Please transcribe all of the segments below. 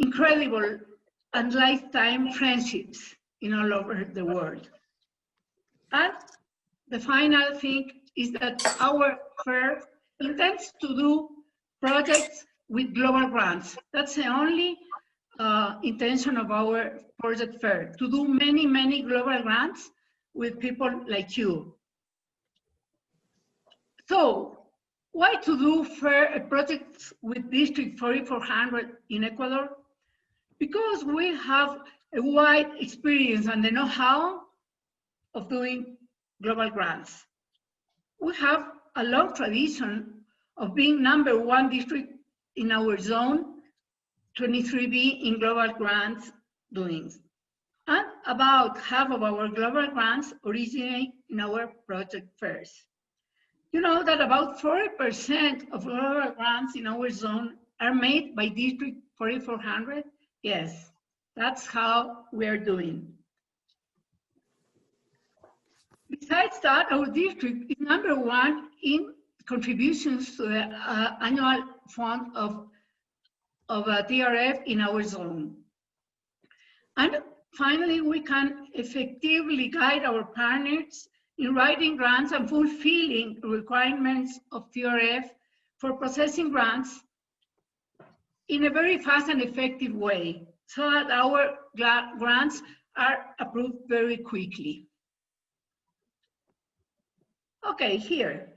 incredible and lifetime friendships in all over the world. And the final thing is that our fair intends to do projects with global grants. That's the only intention of our project fair, to do many, many global grants with people like you. So, why to do fair projects with District 4400 in Ecuador? Because we have a wide experience and the know-how of doing global grants. We have a long tradition of being #1 district in our zone, 23B in global grants doings. And about half of our global grants originate in our project fairs. You know that about 40% of global grants in our zone are made by District 4400? Yes, that's how we're doing. Besides that, our district is #1 in contributions to the annual fund of TRF in our zone. And finally, we can effectively guide our partners in writing grants and fulfilling requirements of TRF for processing grants in a very fast and effective way, so that our grants are approved very quickly. Okay, here.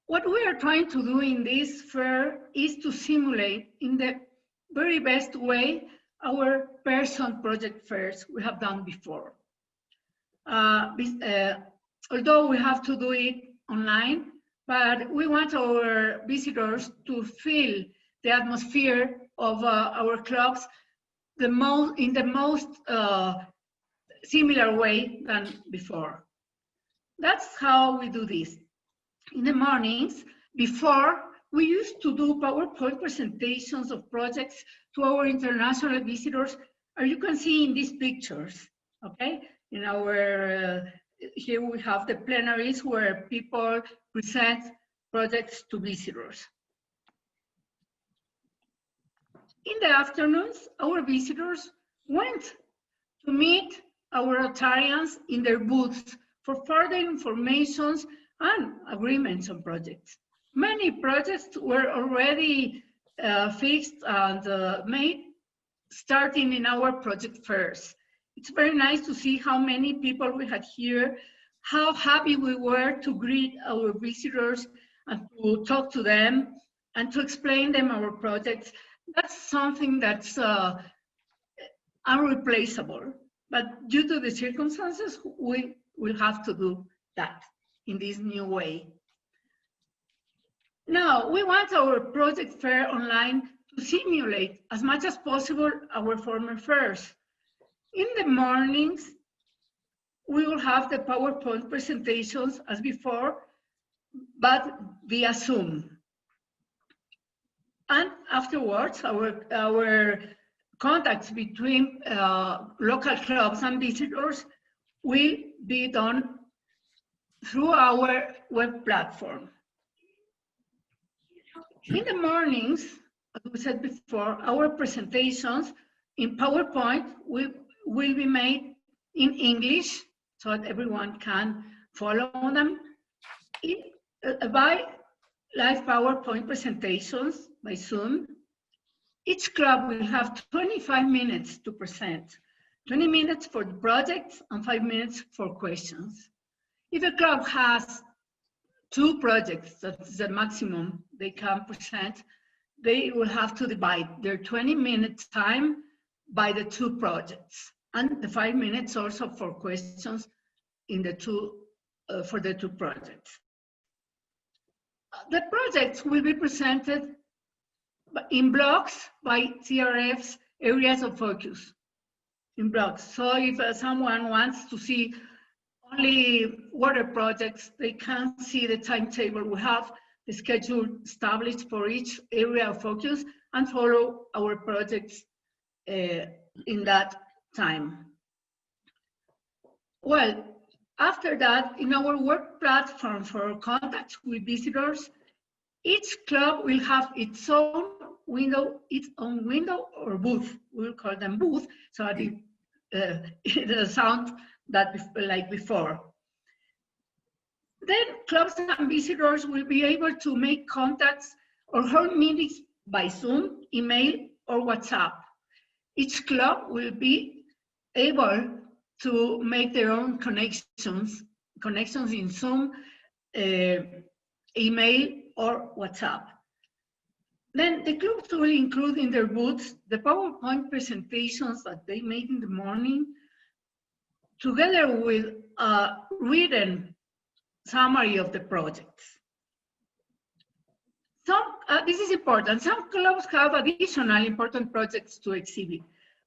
What we are trying to do in this fair is to simulate in the very best way our person project fairs we have done before. Although we have to do it online, but we want our visitors to feel the atmosphere of our clubs in the most similar way than before. That's how we do this. In the mornings, before, we used to do PowerPoint presentations of projects to our international visitors, as you can see in these pictures, okay? In our, here we have the plenaries where people present projects to visitors. In the afternoons, our visitors went to meet our Rotarians in their booths for further information and agreements on projects. Many projects were already fixed and made starting in our project fairs. It's very nice to see how many people we had here, how happy we were to greet our visitors and to talk to them and to explain them our projects. That's something that's unreplaceable. But due to the circumstances, we will have to do that in this new way. Now, we want our project fair online to simulate as much as possible our former fairs. In the mornings, we will have the PowerPoint presentations as before, but via Zoom. And afterwards, our contacts between local clubs and visitors will be done through our web platform. In the mornings, as we said before, our presentations in PowerPoint will be made in English so that everyone can follow them by live PowerPoint presentations by Zoom. Each club will have 25 minutes to present, 20 minutes for the projects and 5 minutes for questions. If a club has 2 projects, that's the maximum they can present, they will have to divide their 20 minutes time by the 2 projects and the 5 minutes also for questions in the for the 2 projects. The projects will be presented in blocks by TRF's areas of focus, in blocks. So if someone wants to see only water projects, they can see the timetable. We have the schedule established for each area of focus and follow our projects in that time. Well, after that, in our work platform for contacts with visitors, each club will have its own its own window or booth. We'll call them booth, so that it sound that like before. Then clubs and visitors will be able to make contacts or hold meetings by Zoom, email, or WhatsApp. Each club will be able to make their own connections in Zoom, email, or WhatsApp. Then the clubs will include in their booths the PowerPoint presentations that they made in the morning, together with a written summary of the projects. This is important. Some clubs have additional important projects to exhibit,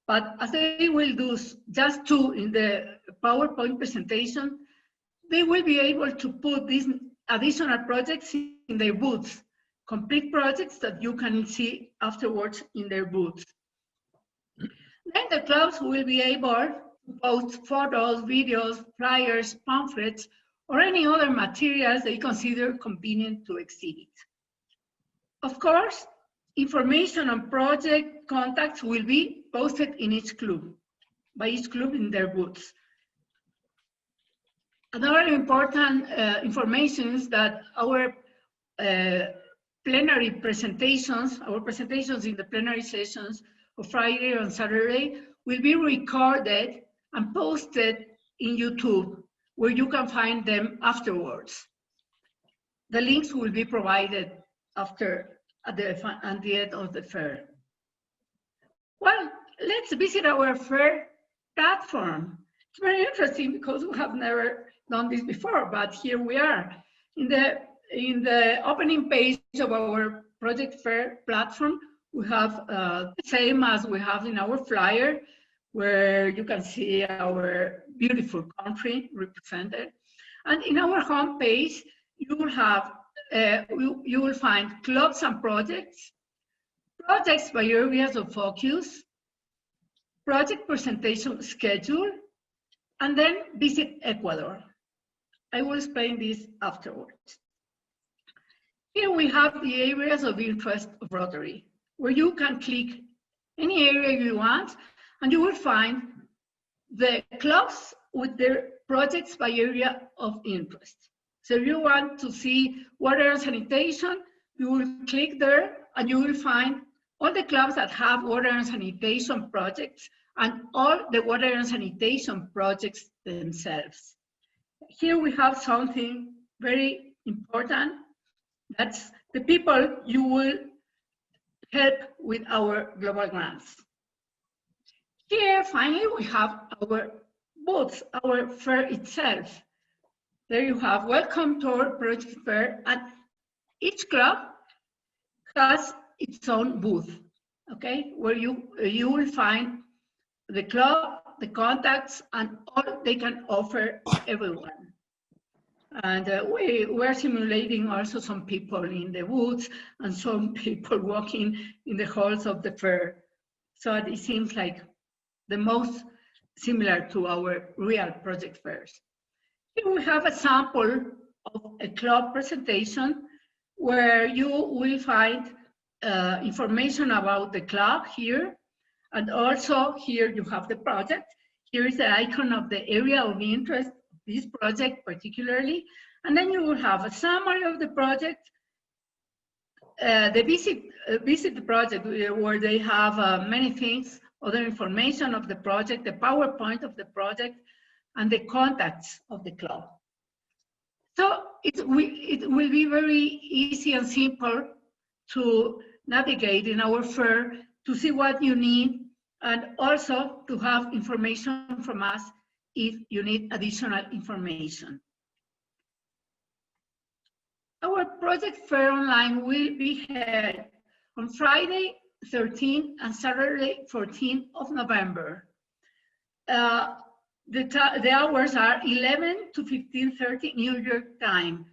but as they will do just 2 in the PowerPoint presentation, they will be able to put these additional projects in their booths, complete projects that you can see afterwards in their booths. Then the clubs will be able to post photos, videos, flyers, pamphlets, or any other materials they consider convenient to exhibit. Of course, information on project contacts will be posted in each club, by each club in their booths. Another important information is that our plenary presentations, our presentations in the plenary sessions of Friday and Saturday will be recorded and posted in YouTube, where you can find them afterwards. The links will be provided at the end of the fair. Well, let's visit our fair platform. It's very interesting because we have never done this before, but here we are. In the opening page of our project fair platform, we have the same as we have in our flyer, where you can see our beautiful country represented. And in our homepage, you will have you will find clubs and projects, projects by areas of focus, project presentation schedule, and then visit Ecuador. I will explain this afterwards. Here we have the areas of interest of Rotary, where you can click any area you want, and you will find the clubs with their projects by area of interest. So if you want to see water and sanitation, you will click there and you will find all the clubs that have water and sanitation projects and all the water and sanitation projects themselves. Here we have something very important. That's the people you will help with our global grants. Here, finally, we have our booths, our fair itself. There you have welcome to our project fair, and each club has its own booth, okay, where you will find the club, the contacts, and all they can offer everyone. And we're simulating also some people in the woods and some people walking in the halls of the fair. So it seems like the most similar to our real project fairs. Here we have a sample of a club presentation where you will find information about the club here. And also here you have the project. Here is the icon of the area of interest of this project particularly. And then you will have a summary of the project, the visit the project where they have many things, other information of the project, the PowerPoint of the project, and the contacts of the club. So it will be very easy and simple to navigate in our fair, to see what you need, and also to have information from us if you need additional information. Our project fair online will be held on Friday 13 and Saturday 14 of November. The hours are 11 to 15:30 New York time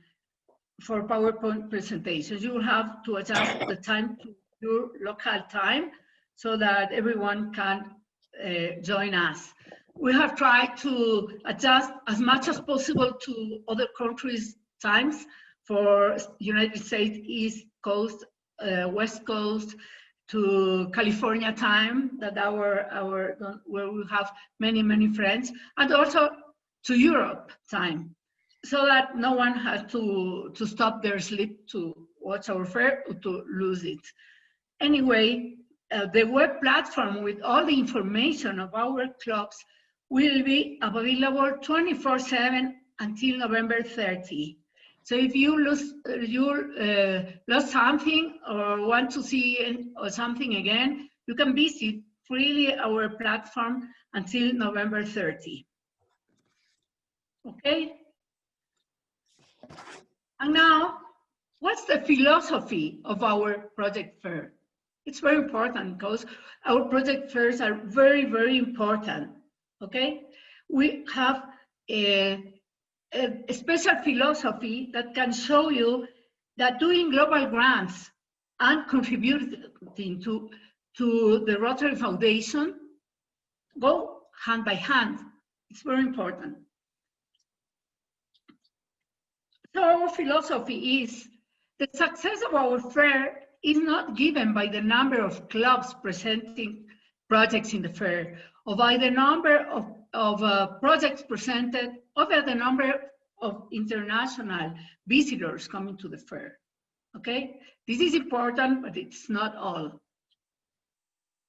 for PowerPoint presentations. You will have to adjust the time to your local time so that everyone can join us. We have tried to adjust as much as possible to other countries' times for United States, East Coast, West Coast, to California time, that where we have many friends, and also to Europe time, so that no one has to stop their sleep to watch our fair or to lose it. Anyway, the web platform with all the information of our clubs will be available 24/7 until November 30. So if you lost something or want to see or something again, you can visit freely our platform until November 30. Okay? And now, what's the philosophy of our project fair? It's very important because our project fairs are very important. Okay? We have a special philosophy that can show you that doing global grants and contributing to the Rotary Foundation go hand by hand. It's very important. So our philosophy is the success of our fair is not given by the number of clubs presenting projects in the fair, or by the number of projects presented, or by the number of international visitors coming to the fair. Okay? This is important, but it's not all.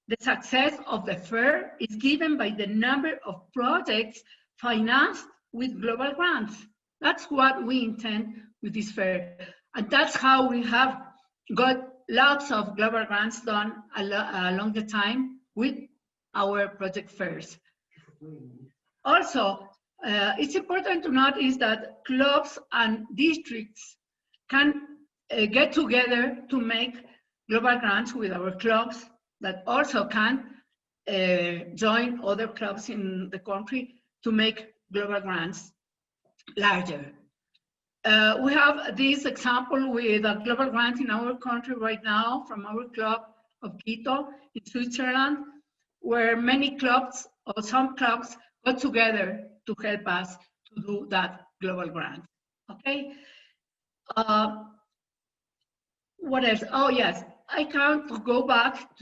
The success of the fair is given by the number of projects financed with global grants. That's what we intend with this fair. And that's how we have got lots of global grants done along the time with our project fairs. Also, it's important to notice that clubs and districts can get together to make global grants with our clubs that also can join other clubs in the country to make global grants larger. We have this example with a global grant in our country right now from our club of Quito in Switzerland, where many clubs or some clubs got together to help us to do that global grant. Okay. What else? Oh yes, I will go back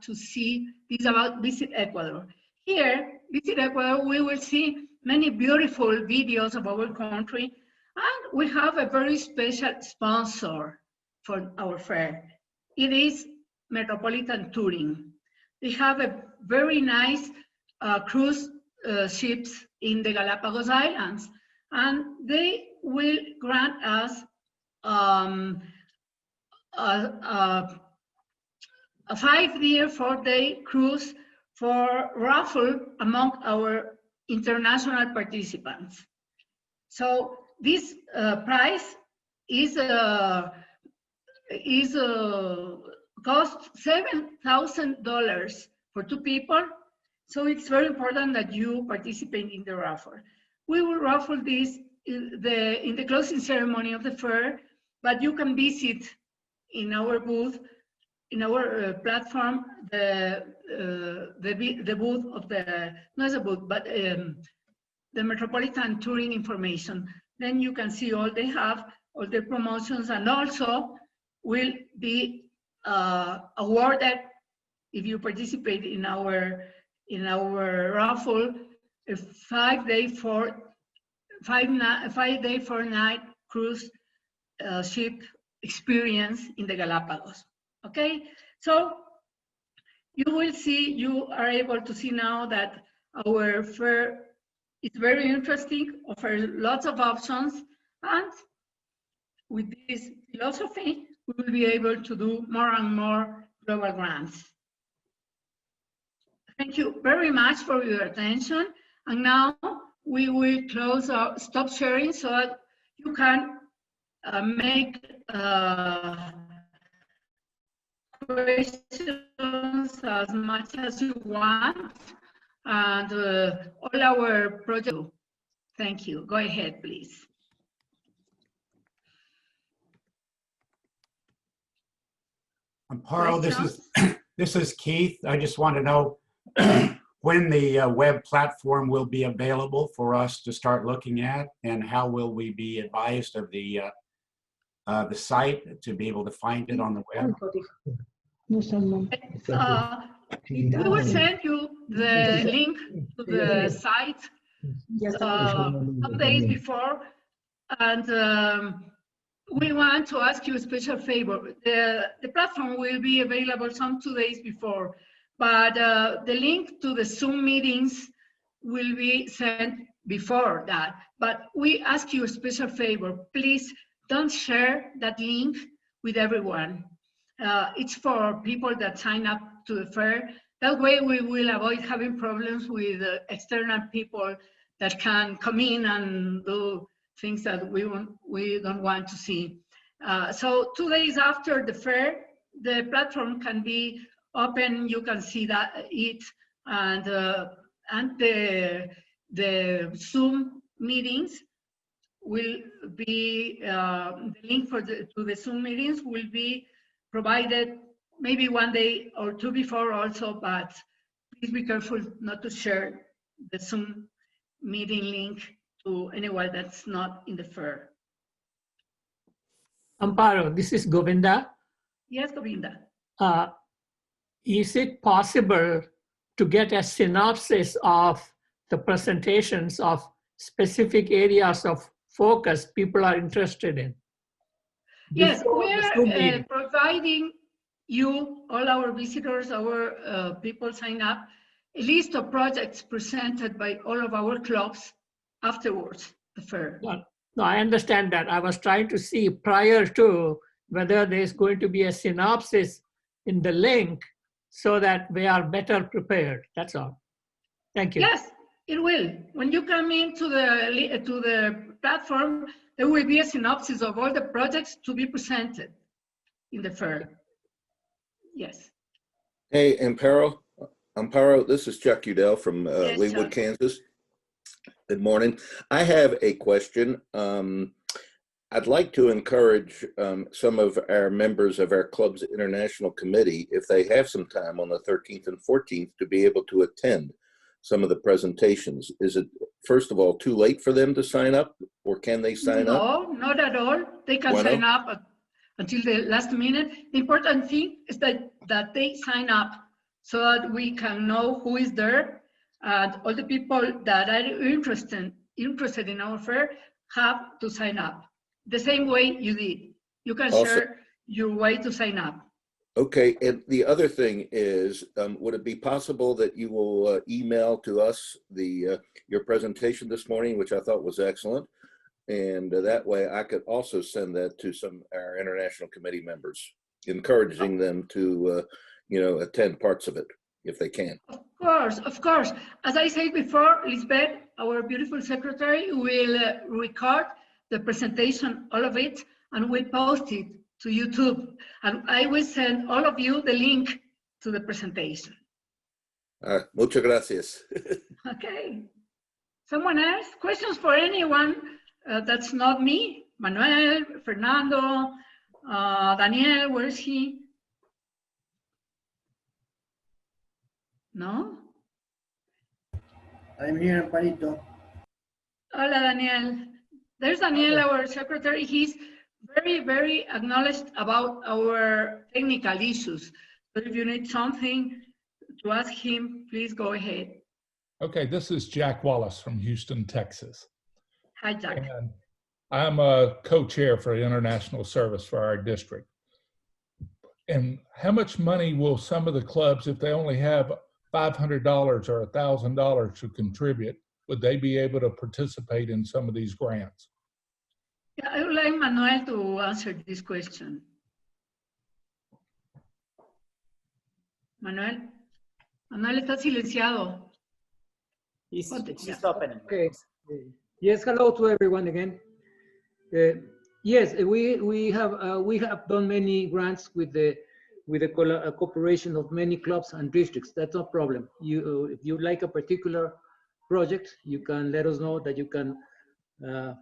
to see this about Visit Ecuador. Here, Visit Ecuador, we will see many beautiful videos of our country, and we have a very special sponsor for our fair. It is Metropolitan Touring. They have a very nice cruise ships in the Galapagos Islands, and they will grant us a 5-year, 4-day cruise for raffle among our international participants. So this price is cost $7,000 for 2 people. So it's very important that you participate in the raffle. We will raffle this in the closing ceremony of the fair, but you can visit in our booth, in our platform, the booth of the, not the booth, but the Metropolitan Touring information. Then you can see all they have, all their promotions, and also will be awarded, if you participate in our raffle, a 5-day, 4-night cruise ship experience in the Galapagos. Okay, so you are able to see now that our fair is very interesting, offers lots of options, and with this philosophy, we will be able to do more and more global grants. Thank you very much for your attention. And now we will stop sharing so that you can make questions as much as you want, and all our projects. Thank you. Go ahead, please. Amparo, this is Keith. I just want to know when the web platform will be available for us to start looking at, and how will we be advised of the the site to be able to find it on the web? We will send you the link to the site some days before, and we want to ask you a special favor. The platform will be available some 2 days before, but the link to the Zoom meetings will be sent before that. But we ask you a special favor. Please don't share that link with everyone. It's for people that sign up to the fair. That way we will avoid having problems with external people that can come in and do things that we don't want to see. So 2 days after the fair, the platform can be open. You can see that and the Zoom meetings will be the link to the Zoom meetings will be provided maybe 1 day or 2 before also, but please be careful not to share the Zoom meeting link to anyone that's not in the fair. Amparo, this is Govinda. Yes, Govinda. Is it possible to get a synopsis of the presentations of specific areas of focus people are interested in? Yes, we're providing you, all our visitors, our people sign up, a list of projects presented by all of our clubs afterwards, the fair. No, I understand that. I was trying to see prior to whether there's going to be a synopsis in the link so that we are better prepared. That's all. Thank you. Yes, it will. When you come into the platform, there will be a synopsis of all the projects to be presented in the fair. Yes. Hey, Amparo, this is Chuck Udell from Yes, Leawood, Chuck. Kansas. Good morning. I have a question. I'd like to encourage some of our members of our club's international committee, if they have some time on the 13th and 14th, to be able to attend some of the presentations. Is it, first of all, too late for them to sign up, or can they sign up? No, not at all. They can sign up until the last minute. The important thing is that they sign up so that we can know who is there, and all the people that are interested in our fair have to sign up. The same way you did. You can share your way to sign up. Okay, and the other thing is, would it be possible that you will email to us your presentation this morning, which I thought was excellent, and that way I could also send that to some of our international committee members, encouraging them to, attend parts of it if they can. Of course. As I said before, Lisbeth, our beautiful secretary, will record the presentation, all of it, and we'll post it to YouTube. And I will send all of you the link to the presentation. Muchas gracias. Okay. Someone else? Questions for anyone that's not me? Manuel, Fernando, Daniel, where is he? No? I'm here, Amparito. Hola, Daniel. There's Daniel, our secretary. He's very, very acknowledged about our technical issues. So if you need something to ask him, please go ahead. Okay, this is Jack Wallace from Houston, Texas. Hi, Jack. And I'm a co-chair for international service for our district. And how much money will some of the clubs, if they only have $500 or $1,000 to contribute, would they be able to participate in some of these grants? Yeah, I would like Manuel to answer this question. Manuel está silenciado. He's Yeah. opening. Okay. Yes, hello to everyone again. Yes, we have done many grants with the cooperation of many clubs and districts. That's no problem. If you like a particular project, you can let us know that you can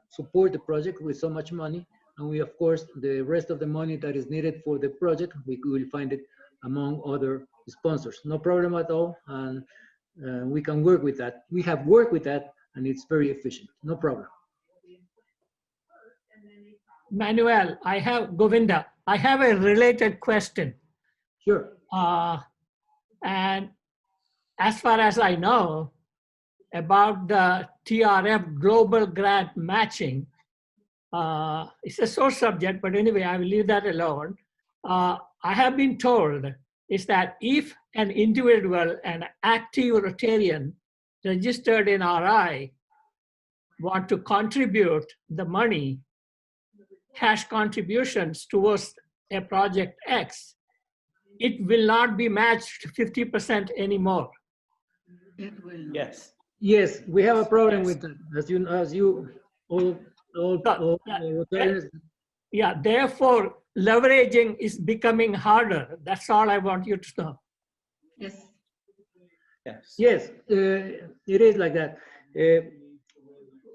support the project with so much money, and we, of course, the rest of the money that is needed for the project, we will find it among other sponsors. No problem at all, and we can work with that. We have worked with that, and it's very efficient. No problem. Manuel, I have, Govinda, I have a related question. Sure. And as far as I know about the TRF global grant matching, it's a sore subject, but anyway, I will leave that alone. I have been told is that if an individual, an active Rotarian registered in RI, want to contribute the money, cash contributions towards a project X, it will not be matched 50% anymore. It will. Yes. Yes, we have a problem Yes. with that. As you all Rotarians. Yeah, therefore, leveraging is becoming harder. That's all I want you to know. Yes. Yes. Yes, it is like that.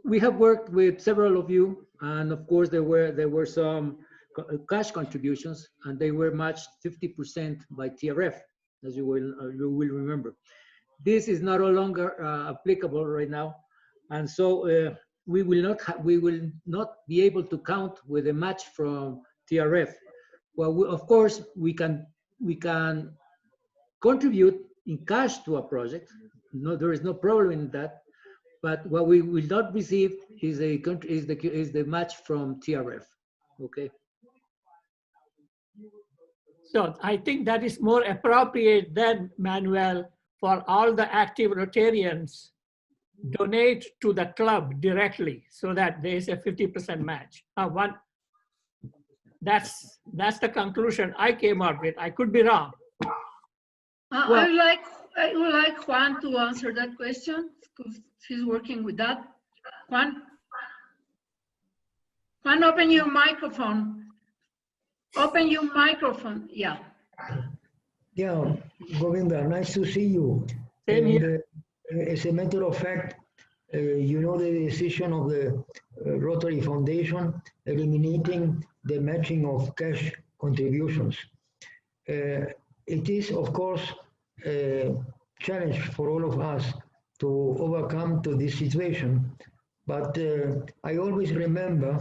We have worked with several of you, and of course there were some cash contributions, and they were matched 50% by TRF, as you will remember. This is no longer applicable right now, and so we will not be able to count with a match from TRF. Well, of course we can contribute in cash to a project. No, there is no problem in that. But what we will not receive is the match from TRF. Okay. So I think that is more appropriate than, Manuel, for all the active Rotarians donate to the club directly so that there is a 50% match. That's the conclusion I came up with. I could be wrong. I would like Juan to answer that question because he's working with that. Juan, open your microphone. Open your microphone. Yeah. Yeah, Govinda, nice to see you. Same here. As a matter of fact, you know the decision of the Rotary Foundation eliminating the matching of cash contributions. It is, of course, a challenge for all of us to overcome to this situation. But I always remember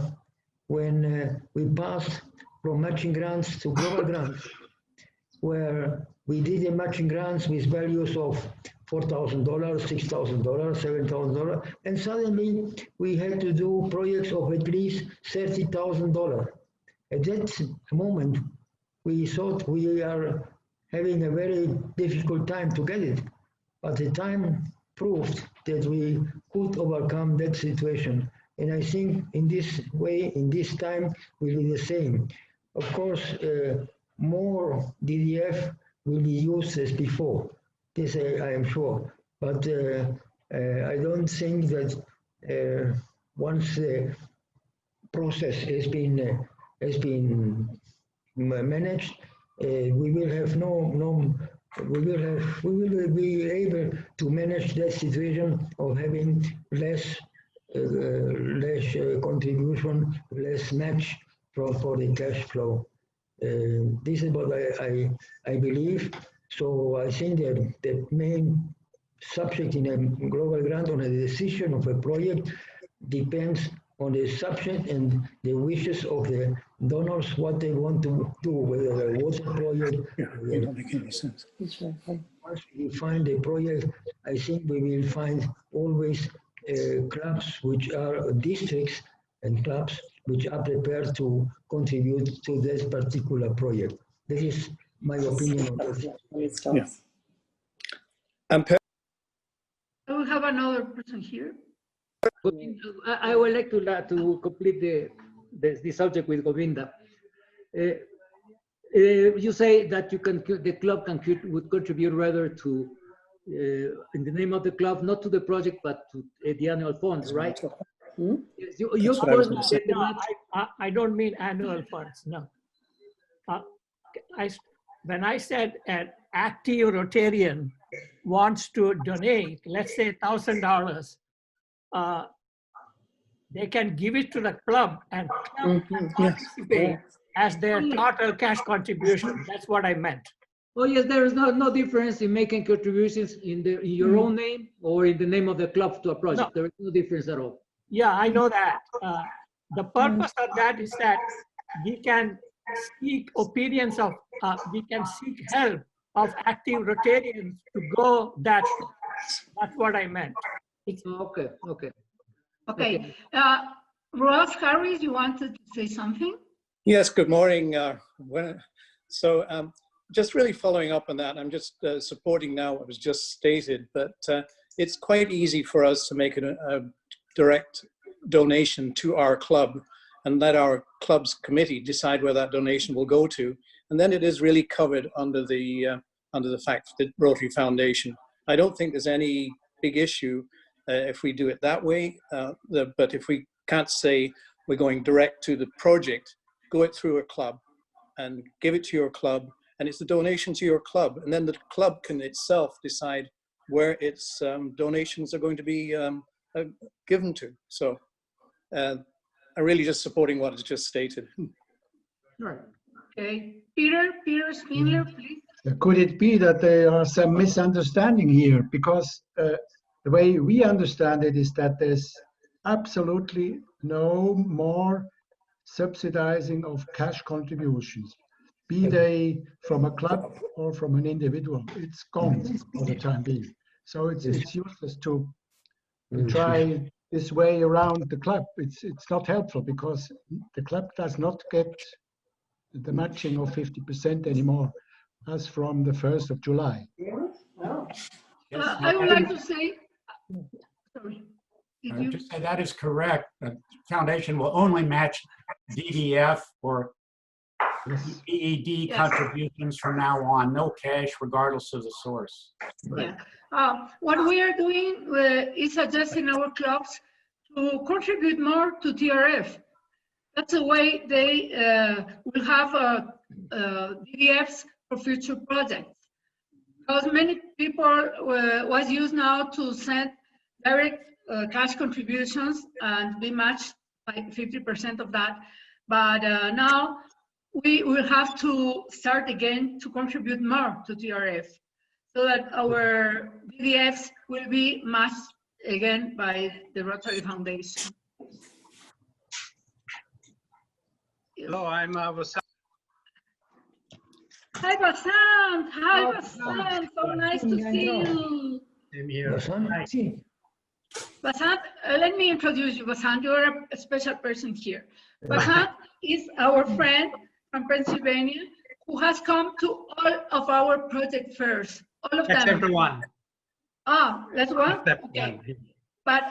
when we passed from matching grants to global grants, where we did the matching grants with values of $4,000, $6,000, $7,000, and suddenly we had to do projects of at least $30,000. At that moment, we thought we are having a very difficult time to get it, but the time proved that we could overcome that situation. And I think in this way, in this time, will be the same. Of course, more DDF will be used as before. This I am sure. But I don't think that once the process has been managed, we will be able to manage that situation of having less contribution, less match for the cash flow. This is what I believe. So I think that the main subject in a global grant on a decision of a project depends on the subject and the wishes of the donors, what they want to do, whether a water project. Yeah, it don't make any sense. Once we find a project, I think we will find always clubs which are districts and clubs which are prepared to contribute to this particular project. This is my opinion on this. Yeah. We have another person here. I would like to complete the subject with Govinda. You say that the club would contribute rather to in the name of the club, not to the project, but to the annual funds, right? Yes, you of course get the match. I don't mean annual funds, no. When I said an active Rotarian wants to donate, let's say $1,000, they can give it to the club and club can participate as their total cash contribution. That's what I meant. Oh yes, there is no difference in making contributions in your own name or in the name of the club to a project. No. There is no difference at all. Yeah, I know that. the purpose of that is that we can seek opinions of, we can seek help of active Rotarians to go that far. That's what I meant. Okay, okay. Okay. Ross Harris, you wanted to say something? Yes, good morning. Just really following up on that, I'm just supporting now what was just stated, but it's quite easy for us to make a direct donation to our club and let our club's committee decide where that donation will go to. And then it is really covered under the fact that Rotary Foundation. I don't think there's any big issue if we do it that way, but if we can't say we're going direct to the project, go it through a club and give it to your club, and it's a donation to your club, and then the club can itself decide where its donations are going to be given to. So I'm really just supporting what is just stated. Right. Okay. Peter Spindler, please. Could it be that there are some misunderstanding here? Because the way we understand it is that there's absolutely no more subsidizing of cash contributions, be they from a club or from an individual. It's gone for the time being. So it's useless to try this way around the club. It's not helpful because the club does not get the matching of 50% anymore as from the 1st of July. I would like to say, sorry. I would just say that is correct. The foundation will only match DDF or EED contributions from now on, no cash regardless of the source. Yeah. What we are doing is suggesting our clubs to contribute more to TRF. That's the way they will have DDFs for future projects. Because many people was used now to send direct cash contributions and be matched by 50% of that. But now we will have to start again to contribute more to TRF so that our DDFs will be matched again by the Rotary Foundation. Hello, I'm Vasant. Hi, Vasant. Hi, Vasant. So nice to see you. I'm here. Vasant, let me introduce you, Vasant. You're a special person here. Vasant is our friend from Pennsylvania who has come to all of our project fairs, all of them. Except one. Ah, that's one? Except okay. one. But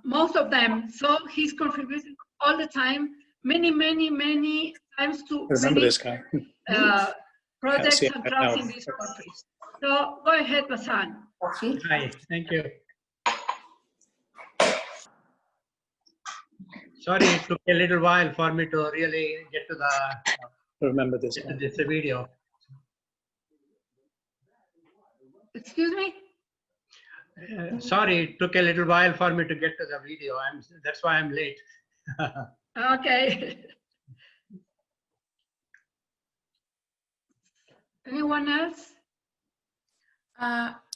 most of them, so he's contributing all the time, many times to Remember this guy. projects and clubs in these countries. So go ahead, Vasant. Hi, thank you. Sorry, it took a little while for me to really get to the Remember this guy. this video. Excuse me? Sorry, it took a little while for me to get to the video. That's why I'm late. Okay. Anyone else?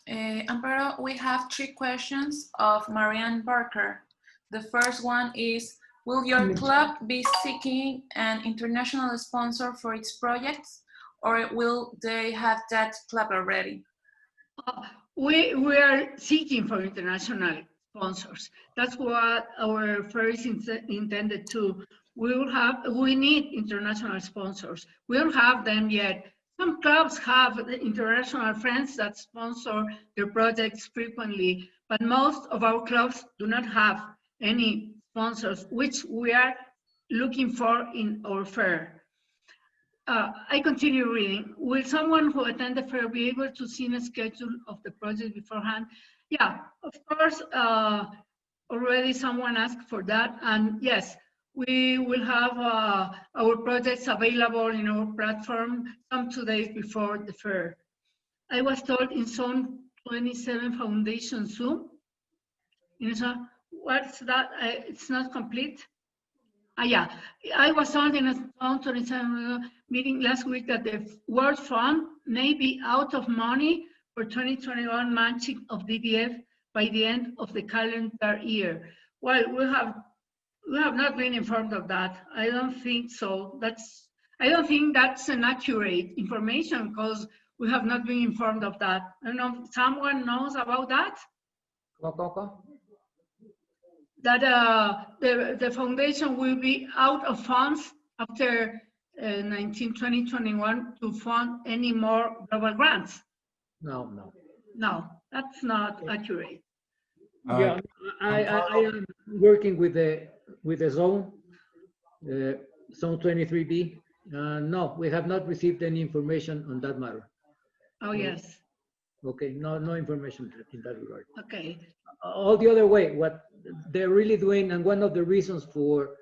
Amparo, we have 3 questions of Marianne Barker. The first one is, will your club be seeking an international sponsor for its projects, or will they have that club already? We are seeking for international sponsors. That's what our fair is intended to. We need international sponsors. We don't have them yet. Some clubs have international friends that sponsor their projects frequently, but most of our clubs do not have any sponsors, which we are looking for in our fair. I continue reading. Will someone who attend the fair be able to see a schedule of the project beforehand? Yeah, of course, already someone asked for that. And yes, we will have our projects available in our platform some 2 days before the fair. I was told in Zone 27 Foundation Zoom. What's that? It's not complete. Yeah, I was told in a Zone 27 meeting last week that the World Fund may be out of money for 2021 matching of DDF by the end of the calendar year. Well, we have We have not been informed of that. I don't think so. I don't think that's an accurate information because we have not been informed of that. I don't know if someone knows about that. That the foundation will be out of funds after 2021 to fund any more global grants. No. No, that's not accurate. Yeah, I am working with the zone, zone 23B. No, we have not received any information on that matter. Oh, yes. Okay, no information in that regard. Okay. All the other way, what they're really doing, and one of the reasons for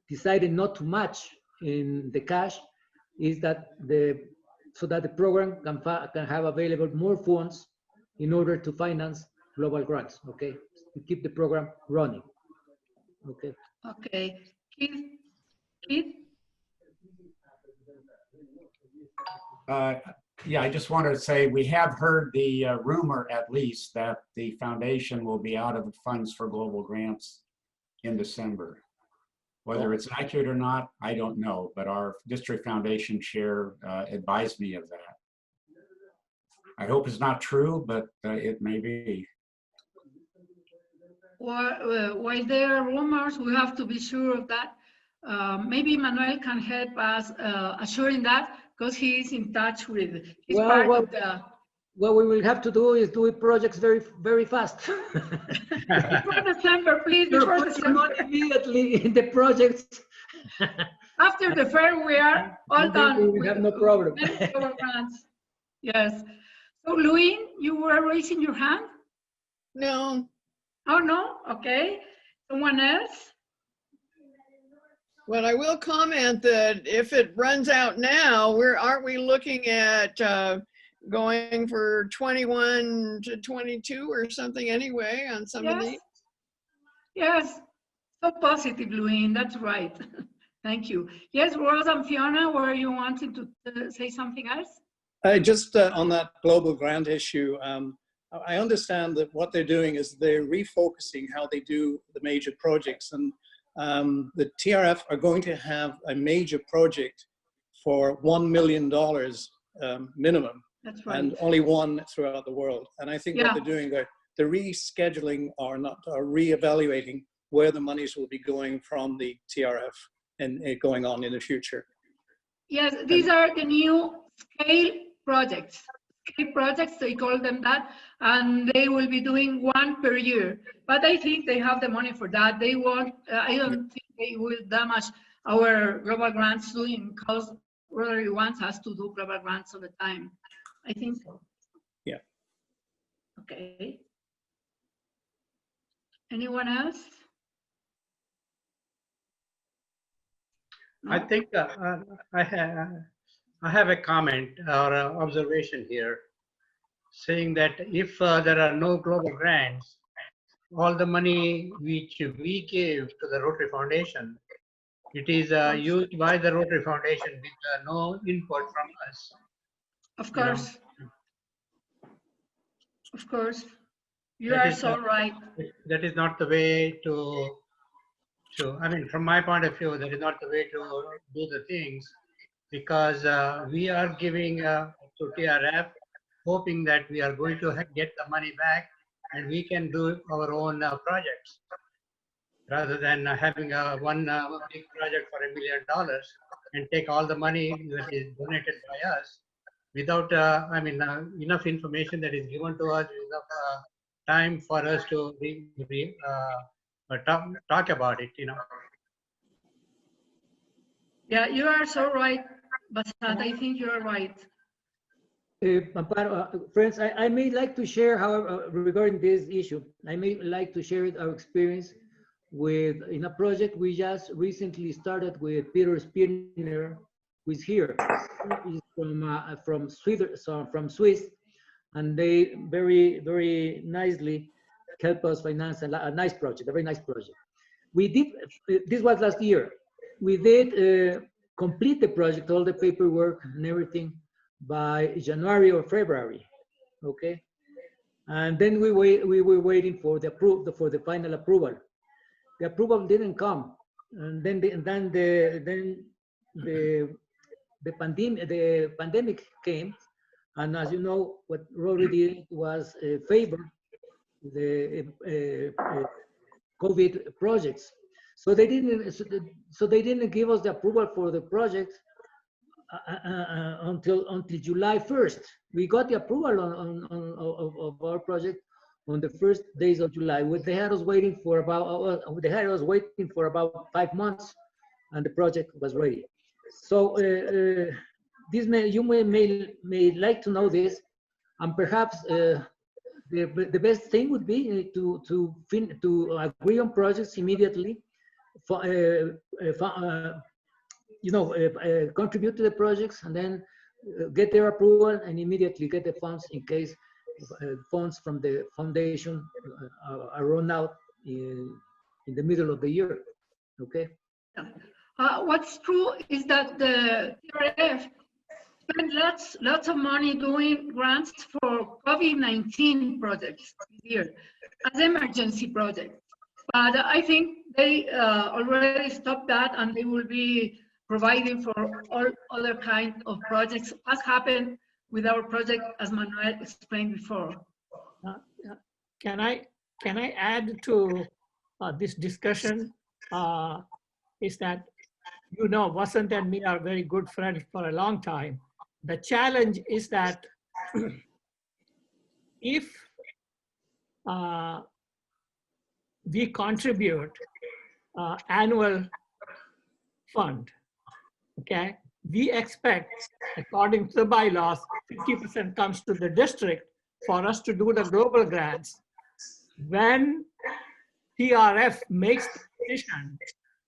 deciding not to match in the cash is that so that the program can have available more funds in order to finance global grants, okay? To keep the program running, okay? Okay. Keith? Yeah, I just wanted to say we have heard the rumor, at least, that the foundation will be out of the funds for global grants in December. Whether it's accurate or not, I don't know, but our district foundation chair advised me of that. I hope it's not true, but it may be. While there are rumors, we have to be sure of that. Maybe Manuel can help us assuring that because he is in touch with, he's part of the... What we will have to do is do projects very fast. Before December, please, before December. Immediately in the projects. After the fair, we are all done. We have no problem. Yes. So, Louis, you were raising your hand? No. Oh, no? Okay. Someone else? Well, I will comment that if it runs out now, aren't we looking at going for 21 to 22 or something anyway on some of these? Yes. So positive, Louis. That's right. Thank you. Yes, Rose and Fiona, were you wanting to say something else? Just on that global grant issue, I understand that what they're doing is they're refocusing how they do the major projects. And the TRF are going to have a major project for $1 million minimum. That's right. And only one throughout the world. And I think what they're doing, they're rescheduling or reevaluating where the monies will be going from the TRF and going on in the future. Yes, these are the new scale projects. Scale projects, they call them that, and they will be doing one per year. But I think they have the money for that. They won't, I don't think they will damage our global grants doing, because Rotary wants us to do global grants all the time. I think so. Yeah. Okay. Anyone else? No? I think I have a comment or an observation here, saying that if there are no global grants, all the money which we give to the Rotary Foundation, it is used by the Rotary Foundation with no input from us. Of course. Of course. You are so right. That is not the way to, I mean, from my point of view, that is not the way to do the things, because we are giving to TRF, hoping that we are going to get the money back and we can do our own projects, rather than having one big project for $1 million and take all the money that is donated by us without, enough information that is given to us, enough time for us to talk about it, Yeah, you are so right, Basant. I think you are right. Friends, I may like to share, however, regarding this issue, I may like to share our experience in a project we just recently started with Peter Spirner, who is here. He's from Swiss, and they very nicely help us finance a nice project, a very nice project. We did, this was last year, we did complete the project, all the paperwork and everything by January or February, okay? And then we were waiting for the final approval. the approval didn't come, and then the pandemic came, and as you know, what Rotary did was favor the COVID projects. So they didn't give us the approval for the project until July 1st. We got the approval of our project on the first days of July. They had us waiting for about 5 months, and the project was ready. So you may like to know this, and perhaps the best thing would be to agree on projects immediately, contribute to the projects, and then get their approval and immediately get the funds in case funds from the foundation are run out in the middle of the year. Okay. What's true is that the TRF spent lots of money doing grants for COVID-19 projects this year as emergency projects. But I think they already stopped that, and they will be providing for all other kinds of projects, as happened with our project, as Manuel explained before. Can I add to this discussion? Is that, Vasant and me are very good friends for a long time. The challenge is that if we contribute annual fund, okay, we expect, according to the bylaws, 50% comes to the district for us to do the global grants. When TRF makes the decision,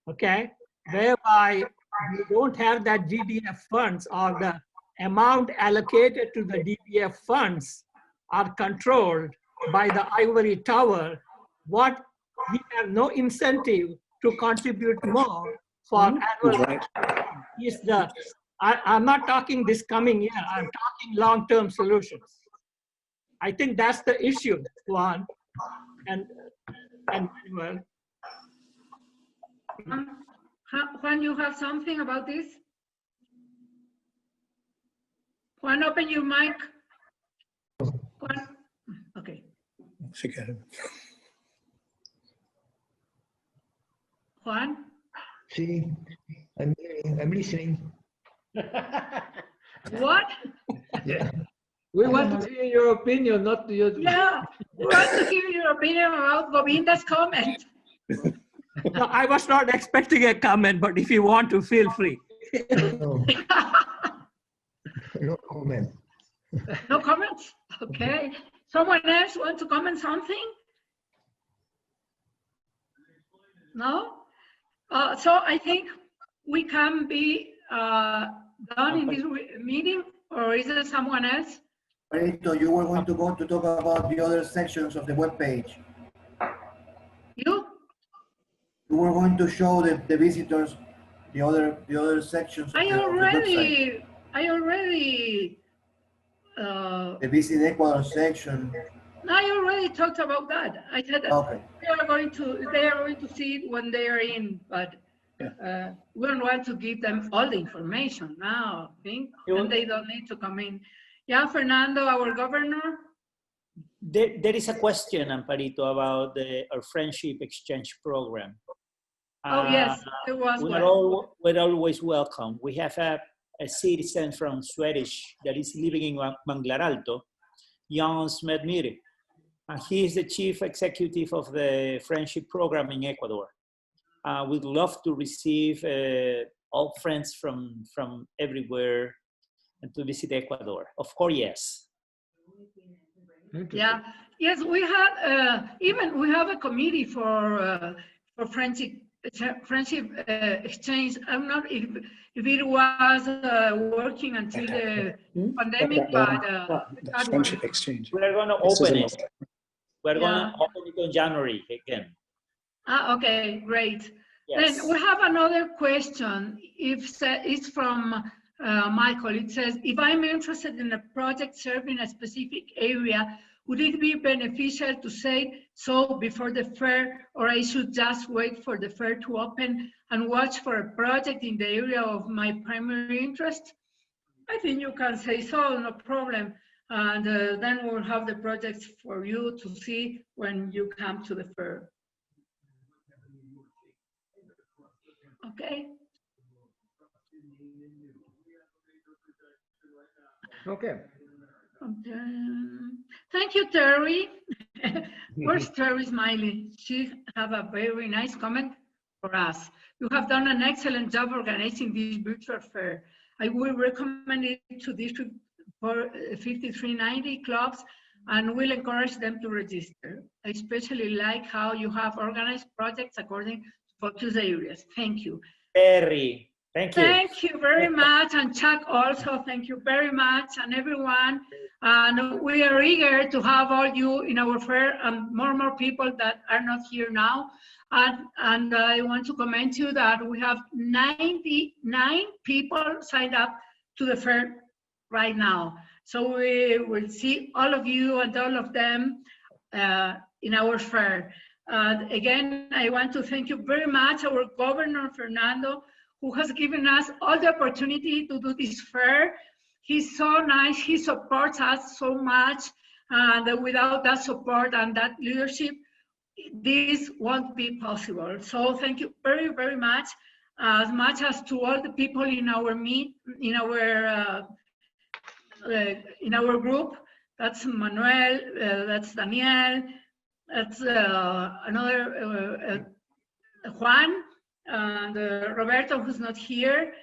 okay, whereby we don't have that GDF funds, or the amount allocated to the DBF funds are controlled by the ivory tower, what we have no incentive to contribute more for annual is I'm not talking this coming year, I'm talking long-term solutions. I think that's the issue, Juan and Manuel. Juan, you have something about this? Juan, open your mic. Juan? Okay. Forget it. Juan? See, I'm listening. What? Yeah. We want to hear your opinion, not your. Yeah, we want to hear your opinion about Govinda's comment. No, I was not expecting a comment, but if you want to, feel free. No, no comment. No comments? Okay. Someone else want to comment something? No? So I think we can be done in this meeting, or is there someone else? Marito, you were going to go to talk about the other sections of the webpage. You? You were going to show the visitors the other sections of the website. I already. The Visit Ecuador section. I already talked about that. I said that Okay. they are going to see it when they are in, but we don't want to give them all the information now, I think, and they don't need to come in. Yeah, Fernando, our governor. There is a question, Amparito, about our friendship exchange program. Oh, yes, there was one. We're always welcome. We have a citizen from Swedish that is living in Manglar Alto, Jan Smedmiri. And he is the chief executive of the friendship program in Ecuador. We'd love to receive all friends from everywhere and to visit Ecuador. Of course, yes. Yeah, yes, we had we have a committee for friendship exchange. I'm not if it was working until the pandemic, but friendship exchange. We're going to open it. We're going to open it in January again. Okay, great. Yes. Then we have another question. It's from Michael. It says, if I'm interested in a project serving a specific area, Would it be beneficial to say so before the fair, or I should just wait for the fair to open and watch for a project in the area of my primary interest? I think you can say so, no problem. And then we'll have the projects for you to see when you come to the fair. Okay. Okay. Thank you, Terry. Where's Terry Smiley? She have a very nice comment for us. You have done an excellent job organizing this virtual fair. I will recommend it to District 5390 clubs and will encourage them to register. I especially like how you have organized projects according to focus areas. Thank you. Terry, thank you. Thank you very much, and Chuck also, thank you very much, and everyone. And we are eager to have all you in our fair and more people that are not here now. And I want to comment you that we have 99 people signed up to the fair right now. So we will see all of you and all of them in our fair. Again, I want to thank you very much, our Governor Fernando, who has given us all the opportunity to do this fair. He's so nice, he supports us so much, and without that support and that leadership, this won't be possible. So thank you very, very much as to all the people in our group. That's Manuel, that's Daniel, that's another Juan, and Roberto, who's not here,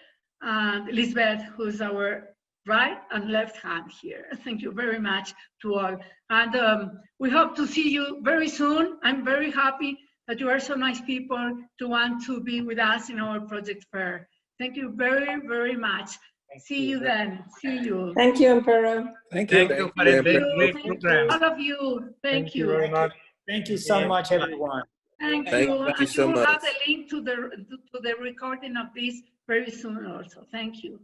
and Lisbeth, who's our right and left hand here. Thank you very much to all. And we hope to see you very soon. I'm very happy that you are so nice people to want to be with us in our project fair. Thank you very, very much. See you then. See you. Thank you, Emperor. Thank you. Thank you for a great program. All of you. Thank you. Very much. Thank you so much, everyone. Thank Thank you. you And so you will have much. the link to the recording of this very soon also. Thank you.